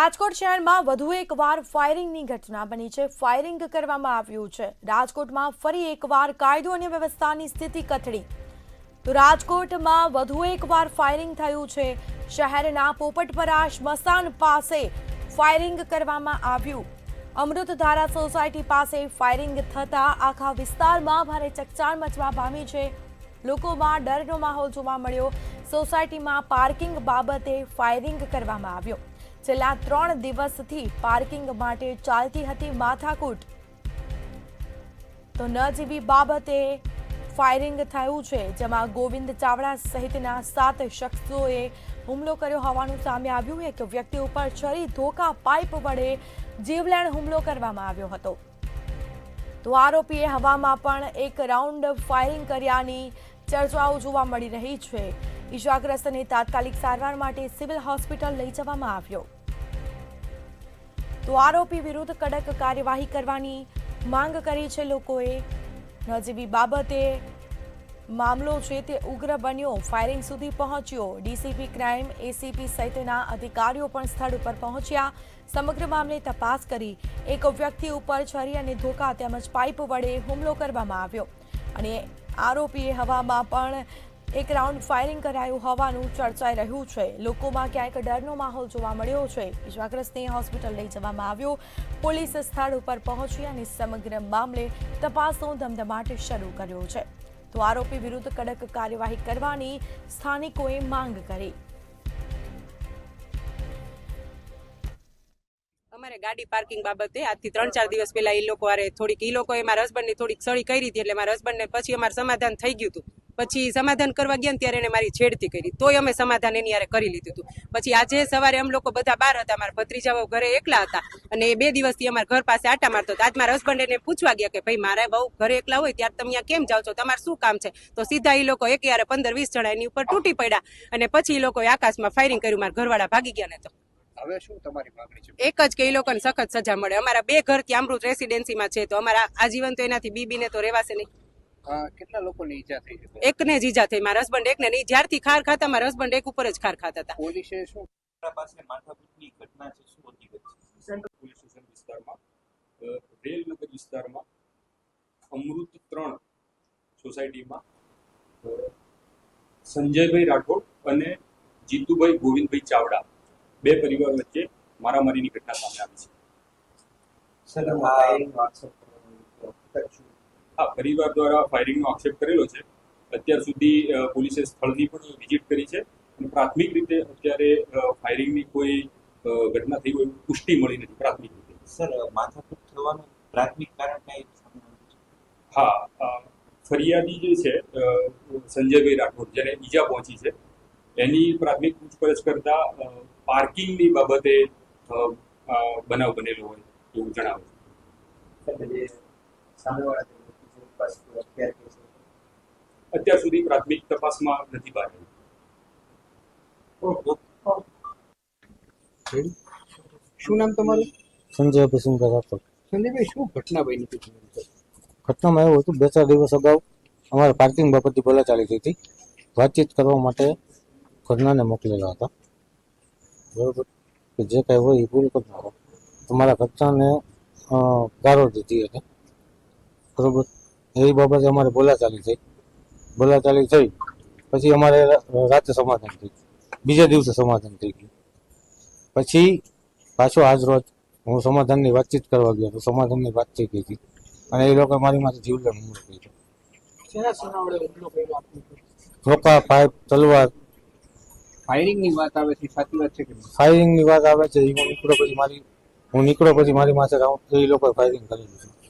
રાજકોટ શહેરમાં વધુ એકવાર ફાયરિંગની ઘટના બની છે। ફાયરિંગ કરવામાં આવ્યું છે। રાજકોટમાં ફરી એકવાર કાયદો અને વ્યવસ્થાની સ્થિતિ કથળી। તો રાજકોટમાં વધુ એકવાર ફાયરિંગ થયું છે। શહેરના પોપટપરા સ્મશાન પાસે ફાયરિંગ કરવામાં આવ્યું। અમૃતધારા સોસાયટી પાસે ફાયરિંગ થતા આખા વિસ્તારમાં ભારે ચકચાર મચવા પામી છે। લોકોમાં ડરનો માહોલ જોવા મળ્યો। સોસાયટીમાં પાર્કિંગ બાબતે ફાયરિંગ કરવામાં આવ્યું। છેલ્લા 3 દિવસથી પાર્કિંગ માટે ચાલતી હતી માથાકૂટ। તો નજીવી બાબતે ફાયરિંગ થયું છે, જેમાં ગોવિંદ ચાવડા સહિતના 7 શખ્સોએ હુમલો કર્યો હોવાનું સામે આવ્યું। એક વ્યક્તિ ઉપર છરી, ધોકા, પાઇપ વડે જીવલેણ હુમલો કરવામાં આવ્યો હતો। તો આરોપીએ હવામાં પણ એક રાઉન્ડ ફાયરિંગ કર્યાની ચર્ચાઓ જોવા મળી રહી છે। ઈજાગ્રસ્તને તાત્કાલિક સારવાર માટે સિવિલ હોસ્પિટલ લઈ જવામાં આવ્યો। તો આરોપી વિરુદ્ધ કડક કાર્યવાહી કરવાની માંગ કરી છે લોકોએ। નજીવી બાબતે મામલો છે તે ઉગ્ર બન્યો, ફાયરિંગ સુધી પહોંચ્યો। ડીસીપી ક્રાઇમ, એસીપી સહિતના અધિકારીઓ પણ સ્થળ ઉપર પહોંચ્યા। સમગ્ર મામલે તપાસ કરી એક વ્યક્તિ ઉપર છરી અને ધોકા તેમજ પાઇપ વડે હુમલો કરવામાં આવ્યો અને આરોપીએ હવામાં પણ એક રાઉન્ડ ફાયરિંગ કરાયું હોવાનું ચર્ચાઈ રહ્યું છે। લોકોમાં ક્યાંક ડરનો માહોલ જોવા મળ્યો છે। ઇજાગ્રસ્તને હોસ્પિટલ લઈ જવામાં આવ્યો। પોલીસ સ્થળ ઉપર પહોંચી અને સમગ્ર મામલે તપાસનો ધમધમાટ શરૂ કર્યો છે। તો આરોપી વિરુદ્ધ કડક કાર્યવાહી કરવાની સ્થાનિકોએ માંગ કરી। અમારે ગાડી પાર્કિંગ બાબતે આજથી 3-4 દિવસ પહેલા એ લોકોએ મારા હસબન્ડની થોડીક સળી કરી હતી, એટલે મારા હસબન્ડને પછી અમારે સમાધાન થઈ ગયું હતું। પછી સમાધાન કરવા ગયા ને ત્યારે એને મારી છેડતી કરી, તોય અમે સમાધાન એની યારે કરી લીધું હતું। પછી આજે સવારે અમે લોકો બધા બહાર હતા, મારા ભત્રીજાઓ ઘરે એકલા હતા અને એ 2 દિવસથી અમારા ઘર પાસે આટા મારતો હતો। આજ મારા હસબન્ડ એને પૂછવા ગયા કે ભાઈ મારા બહુ ઘરે એકલા હોય ત્યારે તમે અહીંયા કેમ જાઓ છો, તમારે શું કામ છે? તો સીધા એ લોકો એક યારે 15-20 જણા એની ઉપર તૂટી પડ્યા અને પછી એ લોકોએ આકાશમાં ફાયરિંગ કર્યું। મારા ઘરવાળા ભાગી ગયા ને તો હવે શું તમારી માંગણી છે? એક જ કે એ લોકોને સખત સજા મળે। અમારા 2 ઘર ત્યાં અમૃત રેસિડેન્સીમાં છે, તો અમારા આજીવન તો એનાથી બીબીને તો રહેવાશે નહીં। કેટલા લોકોની ઈજા થઈ છે? એકને જ ઈજા થઈ, મારા હસબન્ડ એકને નહીં। જ્યારથી ખાર ખાતા મારા હસબન્ડ એક ઉપર જ ખાર ખાતા હતા। પોલીસે શું પાસે માથાકૂટની ઘટના છે, શું હકીકત છે? સેન્ટ્રલ પોલીસ સ્ટેશન વિસ્તારમાં રેલનગર વિસ્તારમાં અમૃત 3 સોસાયટીમાં સંજયભાઈ રાઠોડ અને જીતુભાઈ ગોવિંદભાઈ ચાવડા 2 પરિવાર વચ્ચે મારામારીની ઘટના સામે આવી છે। હા, પરિવાર દ્વારા ફાયરિંગનો આક્ષેપ કરેલો છે। અત્યાર સુધી પોલીસે સ્થળની પણ વિઝિટ કરી છે અને પ્રાથમિક રીતે અત્યારે ફાયરિંગની કોઈ ઘટના થઈ હોય પુષ્ટિ મળી નથી પ્રાથમિક રીતે। સર, માથાકૂટ થવાનું પ્રાથમિક કારણ કઈ સામે આવ્યું છે? હા, ફરિયાદી જે છે સંજયભાઈ રાઠોડ, જેને ઈજા પહોંચી છે, એની પ્રાથમિક પૂછપરછ કરતા પાર્કિંગની બાબતે બનાવ બનેલો હોય એવું જણાવે છે। અત્યાર સુધી પ્રાથમિક તપાસમાં નથી બહાર આવ્યું। શું નામ તમારું? સંજય ભીસુંગા રાઠોડ। સંજયભાઈ, શું ઘટના બની હતી? ઘટનામાં એવું હતું, 2-4 દિવસ અગાઉ અમારે પાર્કિંગ બાબતની બોલાચાલી થઈ હતી। વાતચીત કરવા માટે ઘરનાને મોકલેલા હતા, બરોબર, કે જે કાંઈ હોય એ પૂરું કરી નાખો। તમારા ઘરનાને ગાળો દીધી હતી, બરોબર। એ બાબતે અમારે બોલાચાલી થઈ પછી અમારે રાતે સમાધાન થઈ ગયું, બીજા દિવસે સમાધાન થઈ ગયું। પછી પાછો આજ રોજ હું સમાધાનની વાતચીત કરવા ગયો તો સમાધાનની વાત થઈ ગઈ હતી અને એ લોકો મારી માથે જીવલેણ હુમલો કર્યો। ધોકા, પાઇપ, તલવાર। ફાયરિંગની વાત આવે છે, સાચી વાત છે કે ફાયરિંગની વાત આવે છે, હું નીકળ્યો પછી મારી માથે એ લોકોએ ફાયરિંગ કરેલું છે।